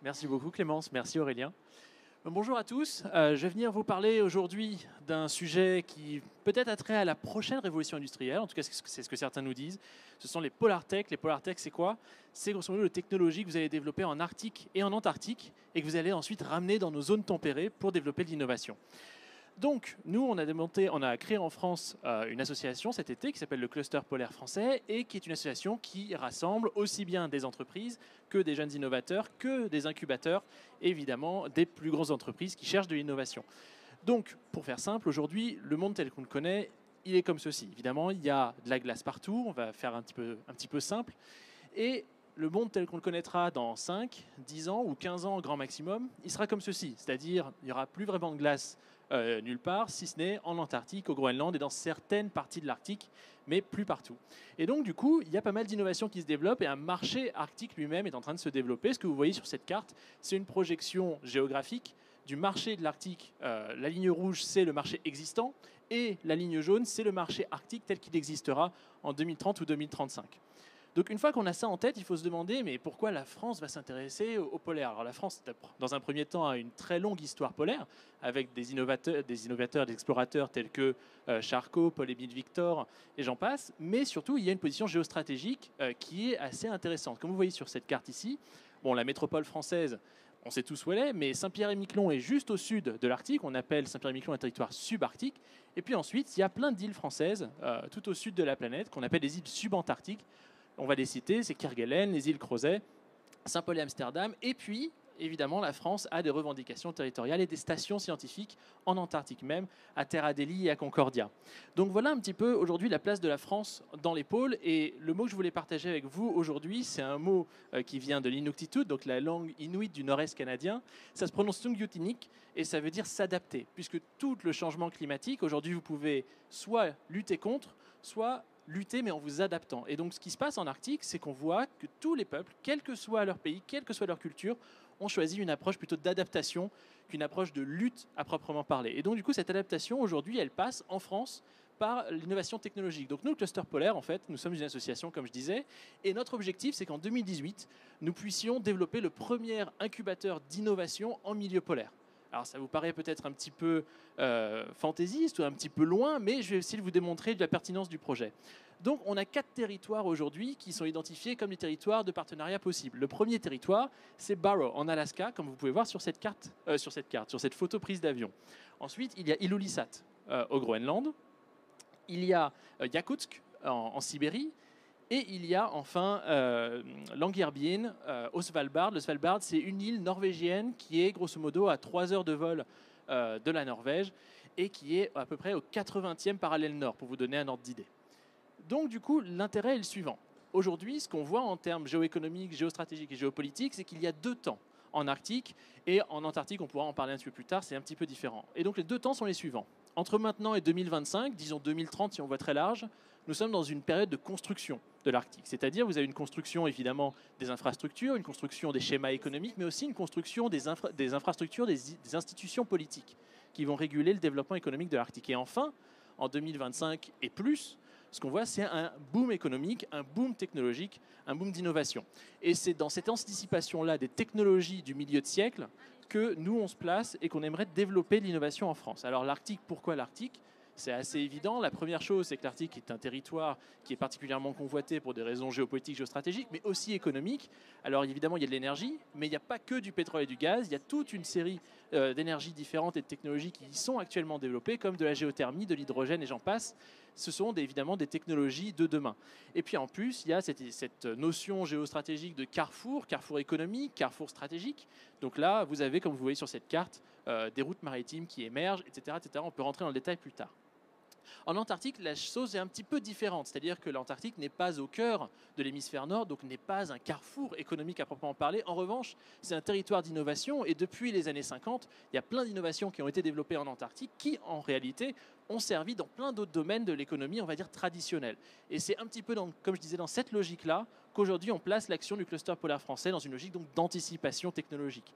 Merci beaucoup Clémence, merci Aurélien. Bonjour à tous, je vais venir vous parler aujourd'hui d'un sujet qui peut-être a trait à la prochaine révolution industrielle, en tout cas c'est ce que certains nous disent. Ce sont les Polartech. Les Polartech, c'est quoi? C'est grosso modo les technologies que vous allez développer en Arctique et en Antarctique et que vous allez ensuite ramener dans nos zones tempérées pour développer de l'innovation. Donc, nous, on a créé en France une association cet été qui s'appelle le Cluster Polaire Français et qui est une association qui rassemble aussi bien des entreprises que des jeunes innovateurs, que des incubateurs, et évidemment des plus grosses entreprises qui cherchent de l'innovation. Donc, pour faire simple, aujourd'hui, le monde tel qu'on le connaît, il est comme ceci. Évidemment, il y a de la glace partout, on va faire un petit peu simple, et le monde tel qu'on le connaîtra dans 5, 10 ans ou 15 ans au grand maximum, il sera comme ceci, c'est-à-dire il n'y aura plus vraiment de glace nulle part, si ce n'est en Antarctique, au Groenland et dans certaines parties de l'Arctique, mais plus partout. Et donc, du coup, il y a pas mal d'innovations qui se développent et un marché arctique lui-même est en train de se développer. Ce que vous voyez sur cette carte, c'est une projection géographique du marché de l'Arctique. La ligne rouge, c'est le marché existant et la ligne jaune, c'est le marché arctique tel qu'il existera en 2030 ou 2035. Donc une fois qu'on a ça en tête, il faut se demander mais pourquoi la France va s'intéresser au polaire. Alors la France, dans un premier temps, a une très longue histoire polaire avec des innovateurs, des explorateurs tels que Charcot, Paul-Émile Victor et j'en passe. Mais surtout, il y a une position géostratégique qui est assez intéressante. Comme vous voyez sur cette carte ici, bon, la métropole française, on sait tous où elle est, mais Saint-Pierre-et-Miquelon est juste au sud de l'Arctique. On appelle Saint-Pierre-et-Miquelon un territoire subarctique. Et puis ensuite, il y a plein d'îles françaises tout au sud de la planète qu'on appelle les îles subantarctiques. On va les citer, c'est Kerguelen, les îles Crozet, Saint-Paul et Amsterdam. Et puis, évidemment, la France a des revendications territoriales et des stations scientifiques en Antarctique même, à Terre Adélie et à Concordia. Donc voilà un petit peu aujourd'hui la place de la France dans les pôles. Et le mot que je voulais partager avec vous aujourd'hui, c'est un mot qui vient de l'Inuktitut, donc la langue inuit du nord-est canadien. Ça se prononce Tungyutinik et ça veut dire s'adapter, puisque tout le changement climatique, aujourd'hui, vous pouvez soit lutter contre, soit lutter mais en vous adaptant. Et donc ce qui se passe en Arctique, c'est qu'on voit que tous les peuples, quel que soit leur pays, quelle que soit leur culture, ont choisi une approche plutôt d'adaptation qu'une approche de lutte à proprement parler. Et donc du coup cette adaptation aujourd'hui, elle passe en France par l'innovation technologique. Donc nous, le Cluster Polaire, en fait, nous sommes une association, comme je disais, et notre objectif, c'est qu'en 2018, nous puissions développer le premier incubateur d'innovation en milieu polaire. Alors ça vous paraît peut-être un petit peu fantaisiste ou un petit peu loin, mais je vais essayer de vous démontrer de la pertinence du projet. Donc on a 4 territoires aujourd'hui qui sont identifiés comme des territoires de partenariat possibles. Le premier territoire, c'est Barrow, en Alaska, comme vous pouvez voir sur cette photo prise d'avion. Ensuite, il y a Ilulissat au Groenland. Il y a Yakoutsk en Sibérie. Et il y a enfin Longyearbyen au Svalbard. Le Svalbard, c'est une île norvégienne qui est grosso modo à 3 heures de vol de la Norvège et qui est à peu près au 80e parallèle nord, pour vous donner un ordre d'idée. Donc du coup, l'intérêt est le suivant. Aujourd'hui, ce qu'on voit en termes géoéconomiques, géostratégiques et géopolitiques, c'est qu'il y a 2 temps en Arctique et en Antarctique, on pourra en parler un petit peu plus tard, c'est un petit peu différent. Et donc les 2 temps sont les suivants. Entre maintenant et 2025, disons 2030 si on voit très large, nous sommes dans une période de construction de l'Arctique. C'est-à-dire, vous avez une construction évidemment des infrastructures, une construction des schémas économiques, mais aussi une construction des infrastructures, des institutions politiques qui vont réguler le développement économique de l'Arctique. Et enfin, en 2025 et plus, ce qu'on voit, c'est un boom économique, un boom technologique, un boom d'innovation. Et c'est dans cette anticipation-là des technologies du milieu de siècle que nous, on se place et qu'on aimerait développer l'innovation en France. Alors l'Arctique, pourquoi l'Arctique ? C'est assez évident. La première chose, c'est que l'Arctique est un territoire qui est particulièrement convoité pour des raisons géopolitiques, géostratégiques, mais aussi économiques. Alors évidemment, il y a de l'énergie, mais il n'y a pas que du pétrole et du gaz. Il y a toute une série d'énergies différentes et de technologies qui y sont actuellement développées, comme de la géothermie, de l'hydrogène et j'en passe. Ce sont évidemment des technologies de demain. Et puis en plus, il y a cette notion géostratégique de carrefour, carrefour économique, carrefour stratégique. Donc là, vous avez, comme vous voyez sur cette carte, des routes maritimes qui émergent, etc., etc. On peut rentrer dans le détail plus tard. En Antarctique, la chose est un petit peu différente, c'est-à-dire que l'Antarctique n'est pas au cœur de l'hémisphère nord, donc n'est pas un carrefour économique à proprement parler. En revanche, c'est un territoire d'innovation et depuis les années 50, il y a plein d'innovations qui ont été développées en Antarctique qui, en réalité, ont servi dans plein d'autres domaines de l'économie, on va dire, traditionnelle. Et c'est un petit peu, comme je disais, dans cette logique-là qu'aujourd'hui, on place l'action du cluster polaire français dans une logique donc d'anticipation technologique.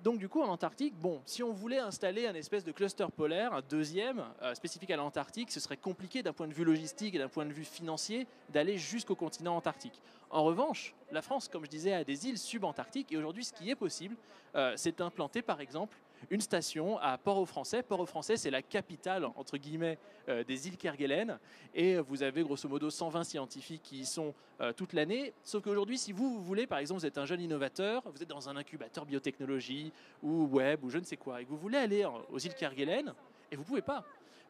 Donc du coup, en Antarctique, bon, si on voulait installer un espèce de cluster polaire, un deuxième, spécifique à l'Antarctique, ce serait compliqué d'un point de vue logistique et d'un point de vue financier d'aller jusqu'au continent antarctique. En revanche, la France, comme je disais, a des îles subantarctiques, et aujourd'hui, ce qui est possible, c'est d'implanter, par exemple, une station à Port-au-Français. Port-au-Français, c'est la capitale, entre guillemets, des îles Kerguelen, et vous avez grosso modo 120 scientifiques qui y sont toute l'année. Sauf qu'aujourd'hui, si vous voulez, par exemple, vous êtes un jeune innovateur, vous êtes dans un incubateur biotechnologie ou web ou je ne sais quoi, et que vous voulez aller aux îles Kerguelen, et vous ne pouvez pas.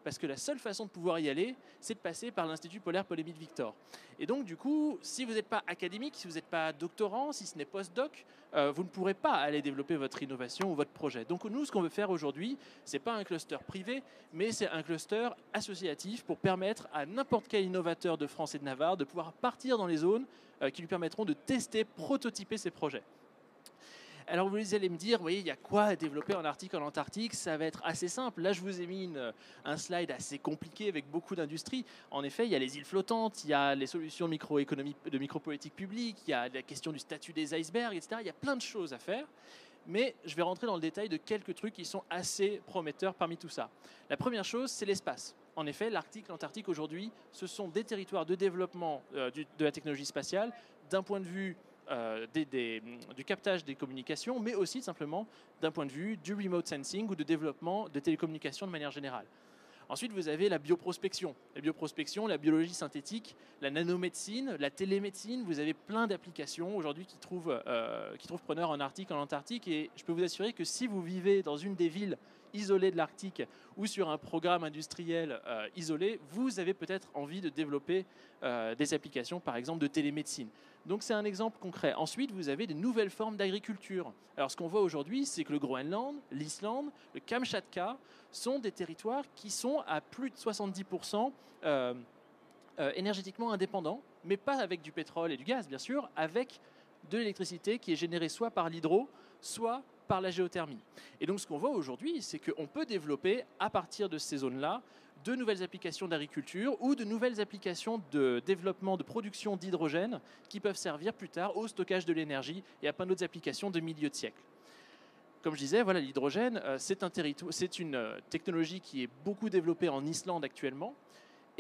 Parce que la seule façon de pouvoir y aller, c'est de passer par l'Institut polaire Paul-Émile Victor. Et donc, du coup, si vous n'êtes pas académique, si vous n'êtes pas doctorant, si ce n'est postdoc, vous ne pourrez pas aller développer votre innovation ou votre projet. Donc, nous, ce qu'on veut faire aujourd'hui, ce n'est pas un cluster privé, mais c'est un cluster associatif pour permettre à n'importe quel innovateur de France et de Navarre de pouvoir partir dans les zones qui lui permettront de tester, prototyper ses projets. Alors vous allez me dire, oui, il y a quoi à développer en Arctique, en Antarctique? Ça va être assez simple. Là, je vous ai mis un slide assez compliqué avec beaucoup d'industries. En effet, il y a les îles flottantes, il y a les solutions de micropolitique publique, il y a la question du statut des icebergs, etc. Il y a plein de choses à faire. Mais je vais rentrer dans le détail de quelques trucs qui sont assez prometteurs parmi tout ça. La première chose, c'est l'espace. En effet, l'Arctique, l'Antarctique aujourd'hui, ce sont des territoires de développement de la technologie spatiale d'un point de vue du captage des communications, mais aussi simplement d'un point de vue du remote sensing ou de développement de télécommunications de manière générale. Ensuite, vous avez la bioprospection. La bioprospection, la biologie synthétique, la nanomédecine, la télémédecine. Vous avez plein d'applications aujourd'hui qui trouvent preneur en Arctique, en Antarctique. Et je peux vous assurer que si vous vivez dans une des villes isolées de l'Arctique ou sur un programme industriel isolé, vous avez peut-être envie de développer des applications, par exemple, de télémédecine. Donc c'est un exemple concret. Ensuite, vous avez de nouvelles formes d'agriculture. Alors ce qu'on voit aujourd'hui, c'est que le Groenland, l'Islande, le Kamchatka sont des territoires qui sont à plus de 70% énergétiquement indépendants, mais pas avec du pétrole et du gaz, bien sûr, avec de l'électricité qui est générée soit par l'hydro, soit par la géothermie. Et donc ce qu'on voit aujourd'hui, c'est qu'on peut développer à partir de ces zones-là de nouvelles applications d'agriculture ou de nouvelles applications de développement, de production d'hydrogène qui peuvent servir plus tard au stockage de l'énergie et à plein d'autres applications de milieu de siècle. Comme je disais, voilà, l'hydrogène, c'est une technologie qui est beaucoup développée en Islande actuellement.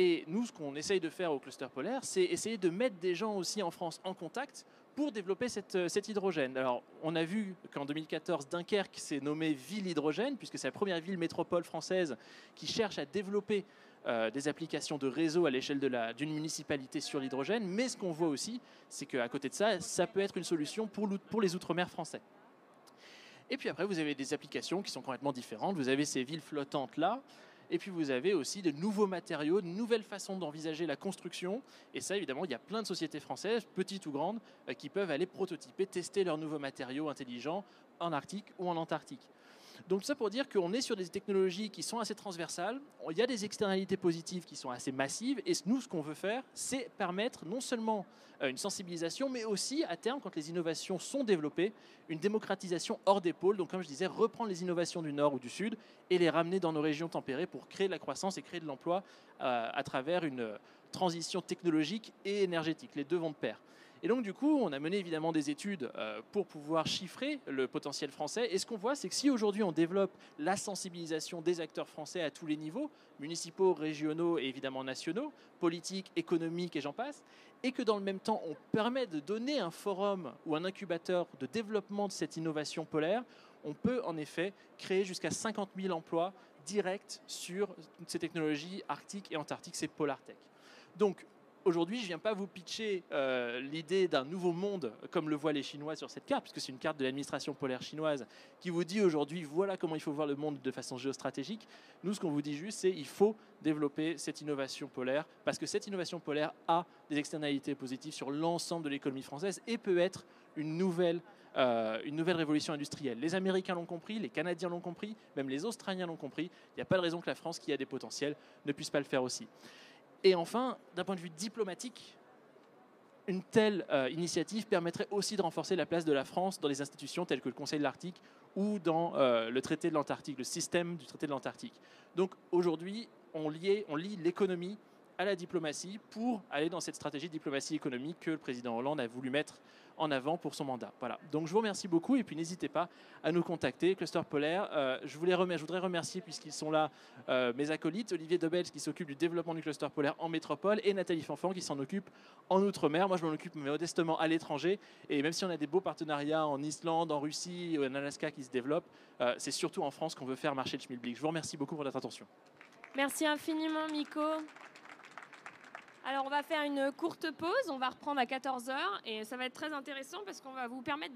Et nous, ce qu'on essaye de faire au cluster polaire, c'est essayer de mettre des gens aussi en France en contact pour développer cet hydrogène. Alors, on a vu qu'en 2014, Dunkerque s'est nommée ville hydrogène, puisque c'est la première ville métropole française qui cherche à développer des applications de réseau à l'échelle d'une municipalité sur l'hydrogène. Mais ce qu'on voit aussi, c'est qu'à côté de ça, ça peut être une solution pour les Outre-mer français. Et puis après, vous avez des applications qui sont complètement différentes. Vous avez ces villes flottantes-là. Et puis vous avez aussi de nouveaux matériaux, de nouvelles façons d'envisager la construction. Et ça, évidemment, il y a plein de sociétés françaises, petites ou grandes, qui peuvent aller prototyper, tester leurs nouveaux matériaux intelligents en Arctique ou en Antarctique. Donc ça pour dire qu'on est sur des technologies qui sont assez transversales, il y a des externalités positives qui sont assez massives, et nous, ce qu'on veut faire, c'est permettre non seulement une sensibilisation, mais aussi, à terme, quand les innovations sont développées, une démocratisation hors des pôles. Donc comme je disais, reprendre les innovations du Nord ou du Sud et les ramener dans nos régions tempérées pour créer de la croissance et créer de l'emploi à travers une transition technologique et énergétique. Les deux vont de pair. Et donc du coup, on a mené évidemment des études pour pouvoir chiffrer le potentiel français. Et ce qu'on voit, c'est que si aujourd'hui on développe la sensibilisation des acteurs français à tous les niveaux, municipaux, régionaux et évidemment nationaux, politiques, économiques et j'en passe, et que dans le même temps on permet de donner un forum ou un incubateur de développement de cette innovation polaire, on peut en effet créer jusqu'à 50 000 emplois directs sur ces technologies arctiques et antarctiques, ces Polartech. Donc, aujourd'hui, je ne viens pas vous pitcher l'idée d'un nouveau monde comme le voient les Chinois sur cette carte, puisque c'est une carte de l'administration polaire chinoise qui vous dit aujourd'hui, voilà comment il faut voir le monde de façon géostratégique. Nous, ce qu'on vous dit juste, c'est qu'il faut développer cette innovation polaire, parce que cette innovation polaire a des externalités positives sur l'ensemble de l'économie française et peut être une nouvelle révolution industrielle. Les Américains l'ont compris, les Canadiens l'ont compris, même les Australiens l'ont compris. Il n'y a pas de raison que la France, qui a des potentiels, ne puisse pas le faire aussi. Et enfin, d'un point de vue diplomatique, une telle initiative permettrait aussi de renforcer la place de la France dans les institutions telles que le Conseil de l'Arctique ou dans le traité de l'Antarctique, le système du traité de l'Antarctique. Donc aujourd'hui, on lie l'économie à la diplomatie pour aller dans cette stratégie de diplomatie économique que le président Hollande a voulu mettre en avant pour son mandat. Voilà. Donc je vous remercie beaucoup et puis n'hésitez pas à nous contacter. Cluster Polaire, je voudrais remercier puisqu'ils sont là mes acolytes, Olivier Debelge qui s'occupe du développement du cluster polaire en métropole et Nathalie Fanfan qui s'en occupe en Outre-mer. Moi je m'en occupe modestement à l'étranger et même si on a des beaux partenariats en Islande, en Russie ou en Alaska qui se développent, c'est surtout en France qu'on veut faire marcher le schmilblick. Je vous remercie beaucoup pour votre attention. Merci infiniment, Miko. Alors, on va faire une courte pause. On va reprendre à 14h et ça va être très intéressant parce qu'on va vous permettre